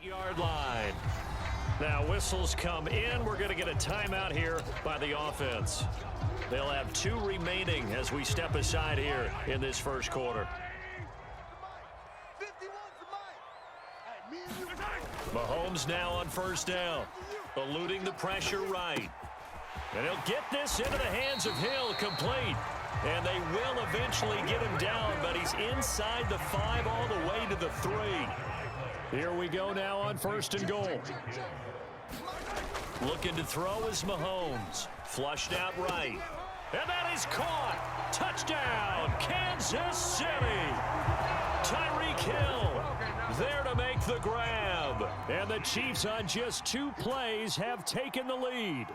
8-yard line. Now whistles come in. We're going to get a timeout here by the offense. They'll have 2 remaining as we step aside here in this first quarter. Mahomes now on first down, eluding the pressure right. And he'll get this into the hands of Hill, complete. And they will eventually get him down, but he's inside the 5 all the way to the 3. Here we go now on first and goal. Looking to throw is Mahomes. Flushed out right. And that is caught. Touchdown, Kansas City. Tyreek Hill there to make the grab. And the Chiefs on just 2 plays have taken the lead.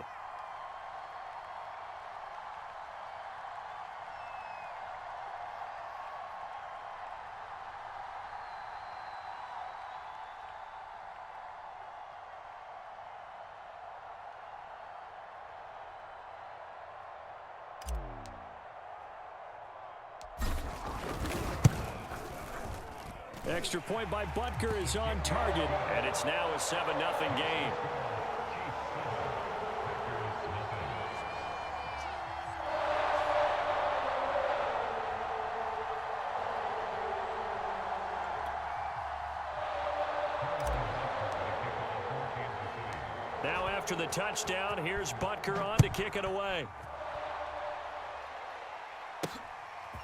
Extra point by Butker is on target, and it's now a 7-0 game. Now after the touchdown, here's Butker on to kick it away.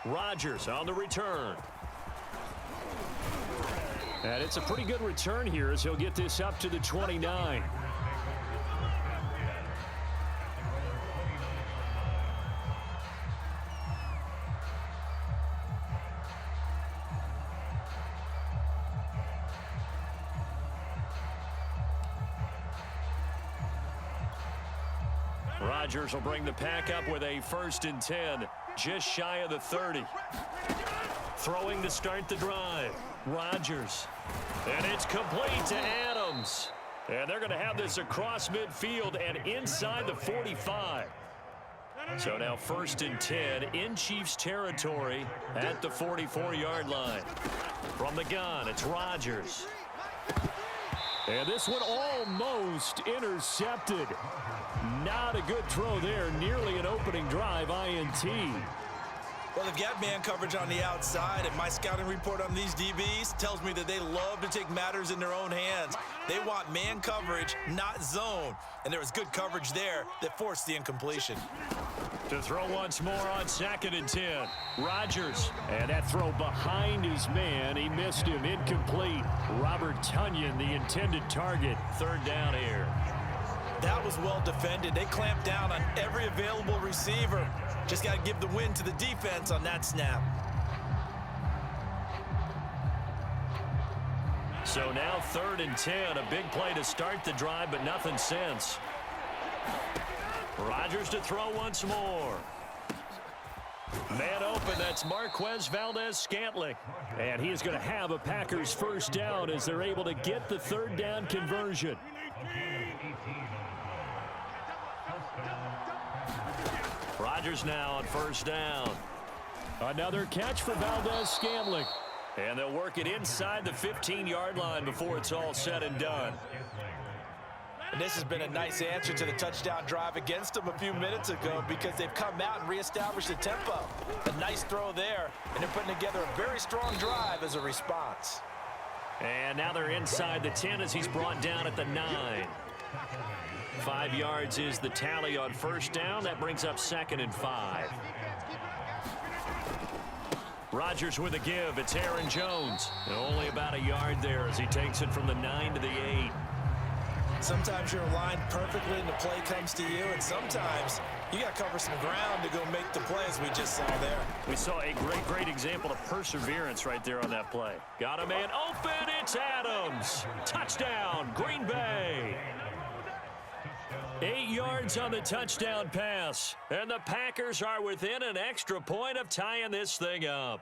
Rodgers on the return. And it's a pretty good return here as he'll get this up to the 29. Rodgers will bring the pack up with a 1st and 10, just shy of the 30. Throwing to start the drive. Rodgers. And it's complete to Adams. And they're going to have this across midfield and inside the 45. So now 1st and 10 in Chiefs territory at the 44-yard line. From the gun, it's Rodgers. And this one almost intercepted. Not a good throw there. Nearly an opening drive INT. Well, they've got man coverage on the outside, and my scouting report on these DBs tells me that they love to take matters in their own hands. They want man coverage, not zone. And there was good coverage there that forced the incompletion. To throw once more on 2nd and 10. Rodgers. And that throw behind his man. He missed him. Incomplete. Robert Tonyan, the intended target. 3rd down here. That was well defended. They clamped down on every available receiver. Just got to give the win to the defense on that snap. So now 3rd and 10. A big play to start the drive, but nothing since. Rodgers to throw once more. Man open, that's Marquez Valdez-Scantling. And he is going to have a Packers 1st down as they're able to get the 3rd down conversion. Rodgers now on 1st down. Another catch for Valdez-Scantling. And they'll work it inside the 15-yard line before it's all said and done. And this has been a nice answer to the touchdown drive against them a few minutes ago because they've come out and reestablished the tempo. A nice throw there, and they're putting together a very strong drive as a response. And now they're inside the 10 as he's brought down at the 9. 5 yards is the tally on 1st down. That brings up 2nd and 5. Rodgers with a give. It's Aaron Jones. Only about a yard there as he takes it from the 9 to the 8. Sometimes you're aligned perfectly and the play comes to you, and sometimes you got to cover some ground to go make the play, as we just saw there. We saw a great example of perseverance right there on that play. Got a man open. It's Adams. Touchdown, Green Bay. 8 yards on the touchdown pass. And the Packers are within an extra point of tying this thing up.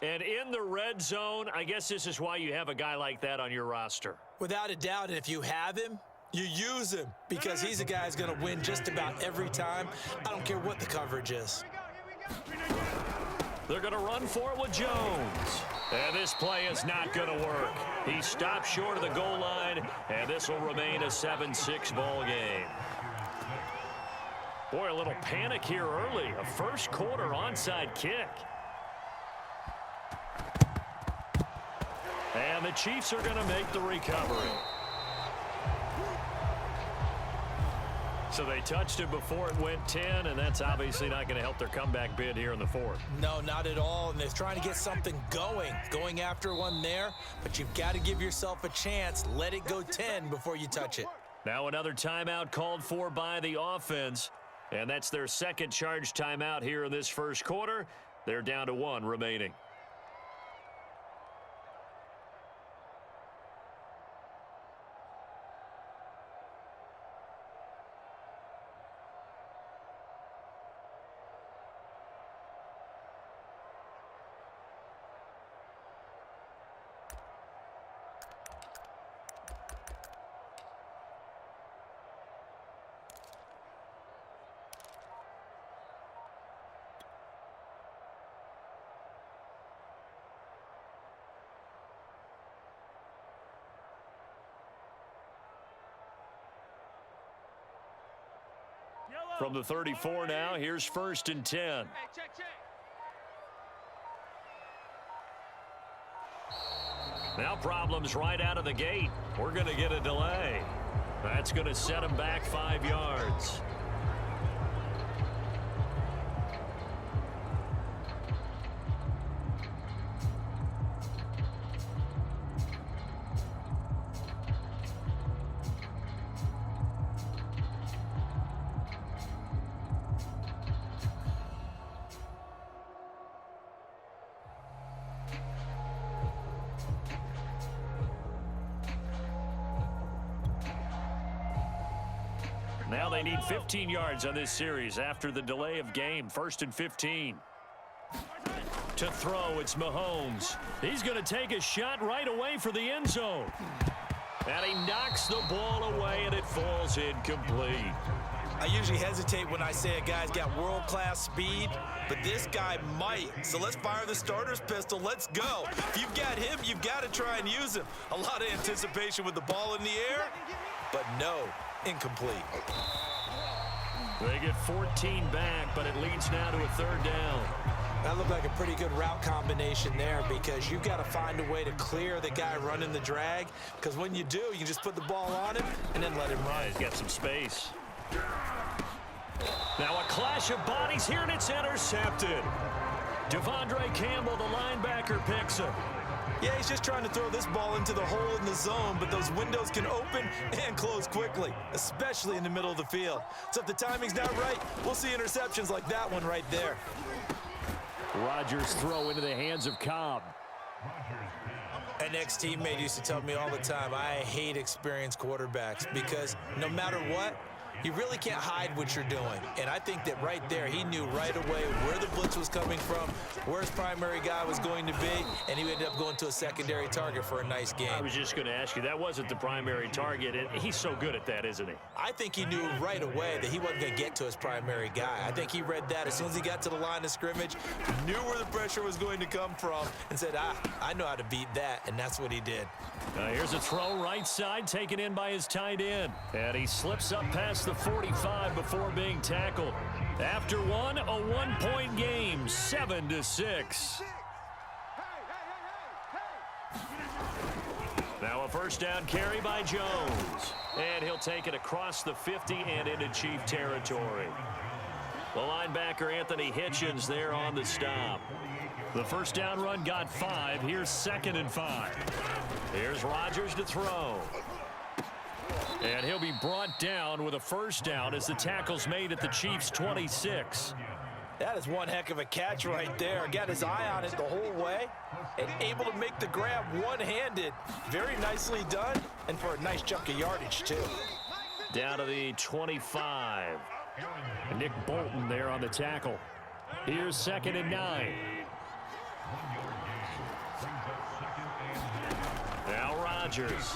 And in the red zone, I guess this is why you have a guy like that on your roster. Without a doubt, and if you have him, you use him because he's a guy who's going to win just about every time. I don't care what the coverage is. They're going to run for it with Jones. And this play is not going to work. He stopped short of the goal line, and this will remain a 7-6 ball game. Boy, a little panic here early. A first quarter onside kick. And the Chiefs are going to make the recovery. So they touched it before it went 10, and that's obviously not going to help their comeback bid here in the fourth. No, not at all, and they're trying to get something going after one there, but you've got to give yourself a chance. Let it go 10 before you touch it. Now another timeout called for by the offense, and that's their second charge timeout here in this first quarter. They're down to 1 remaining. From the 34 now, here's 1st and 10. Now problems right out of the gate. We're going to get a delay. That's going to set them back 5 yards. Now they need 15 yards on this series after the delay of game. 1st and 15. To throw, it's Mahomes. He's going to take a shot right away for the end zone. And he knocks the ball away, and it falls incomplete. I usually hesitate when I say a guy's got world-class speed, but this guy might. So let's fire the starter's pistol. Let's go. If you've got him, you've got to try and use him. A lot of anticipation with the ball in the air, but no, incomplete. They get 14 back, but it leads now to a 3rd down. That looked like a pretty good route combination there, because you've got to find a way to clear the guy running the drag, because when you do, you can just put the ball on him and then let him run. He's got some space. Now a clash of bodies here, and it's intercepted. Devondre Campbell, the linebacker, picks him. Yeah, he's just trying to throw this ball into the hole in the zone, but those windows can open and close quickly, especially in the middle of the field. So if the timing's not right, we'll see interceptions like that one right there. Rodgers throw into the hands of Cobb. An ex-teammate used to tell me all the time, I hate experienced quarterbacks, because no matter what, you really can't hide what you're doing. And I think that right there, he knew right away where the blitz was coming from, where his primary guy was going to be, and he ended up going to a secondary target for a nice game. I was just going to ask you, that wasn't the primary target, and he's so good at that, isn't he? I think he knew right away that he wasn't going to get to his primary guy. I think he read that as soon as he got to the line of scrimmage, knew where the pressure was going to come from, and said, I know how to beat that, and that's what he did. Here's a throw right side, taken in by his tight end. And he slips up past the 45 before being tackled. After one, a one-point game, 7-6. Now a first down carry by Jones. And he'll take it across the 50 and into Chief territory. The linebacker Anthony Hitchens there on the stop. The first down run got 5. Here's 2nd and 5. Here's Rodgers to throw. And he'll be brought down with a first down as the tackle's made at the Chiefs' 26. That is one heck of a catch right there. Got his eye on it the whole way and able to make the grab one-handed. Very nicely done, and for a nice chunk of yardage, too. Down to the 25. And Nick Bolton there on the tackle. Here's 2nd and 9. Now Rodgers.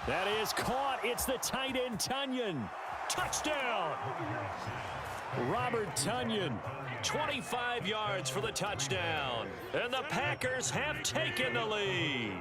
That is caught. It's the tight end, Tonyan. Touchdown! Robert Tonyan 25 yards for the touchdown. And the Packers have taken the lead.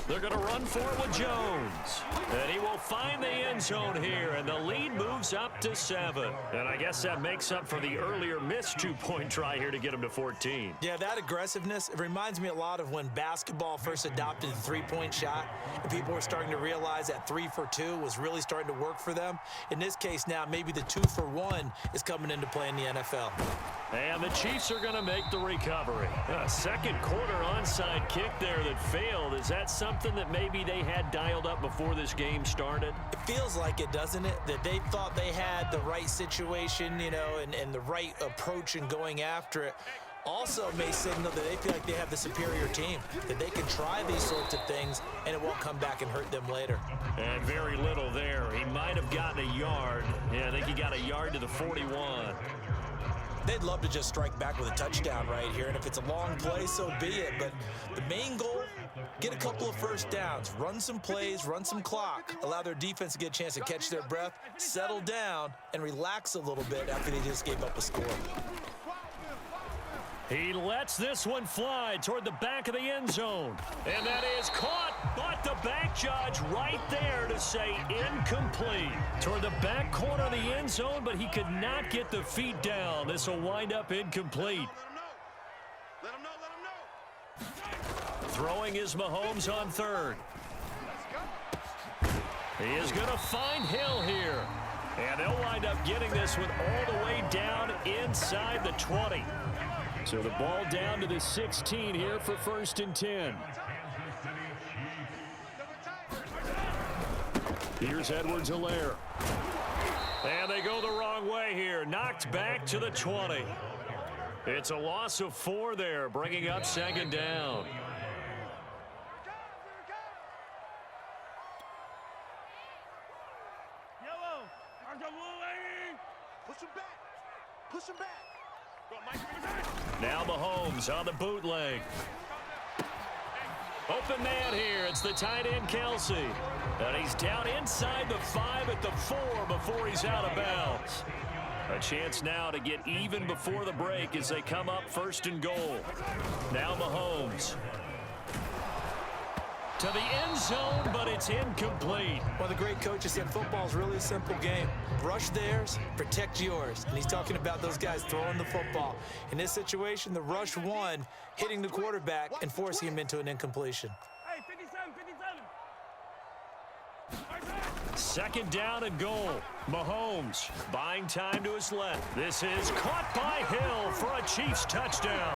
They're going to run for it with Jones. And he will find the end zone here, and the lead moves up to 7. And I guess that makes up for the earlier missed two-point try here to get him to 14. Yeah, that aggressiveness, it reminds me a lot of when basketball first adopted the three-point shot, and people were starting to realize that 3 for 2 was really starting to work for them. In this case now, maybe the 2 for 1 is coming into play in the NFL. And the Chiefs are going to make the recovery. A second quarter onside kick there that failed. Is that something that maybe they had dialed up before this game started? It feels like it, doesn't it? That they thought they had the right situation, you know, and the right approach in going after it. Also may signal that they feel like they have the superior team, that they can try these sorts of things and it won't come back and hurt them later. And very little there. He might have gotten a yard. Yeah, I think he got a yard to the 41. They'd love to just strike back with a touchdown right here, and if it's a long play, so be it. But the main goal, get a couple of first downs, run some plays, run some clock, allow their defense to get a chance to catch their breath, settle down, and relax a little bit after they just gave up a score. He lets this one fly toward the back of the end zone. And that is caught, but the back judge right there to say incomplete. Toward the back corner of the end zone, but he could not get the feet down. This will wind up incomplete. Let him know. Throwing is Mahomes on third. He is going to find Hill here. And they'll wind up getting this one all the way down inside the 20. So the ball down to the 16 here for 1st and 10. Here's Edwards-Helaire. And they go the wrong way here. Knocked back to the 20. It's a loss of 4 there, bringing up 2nd down. Push him back. Push him back. Now Mahomes on the bootleg. Open man here. It's the tight end, Kelsey. And he's down inside the 5 at the 4 before he's out of bounds. A chance now to get even before the break as they come up 1st and goal. Now Mahomes. To the end zone, but it's incomplete. One of the great coaches said football is really a simple game. Rush theirs, protect yours. And he's talking about those guys throwing the football. In this situation, the rush won, hitting the quarterback and forcing him into an incompletion. Hey, 57. 2nd down and goal. Mahomes buying time to his left. This is caught by Hill for a Chiefs touchdown.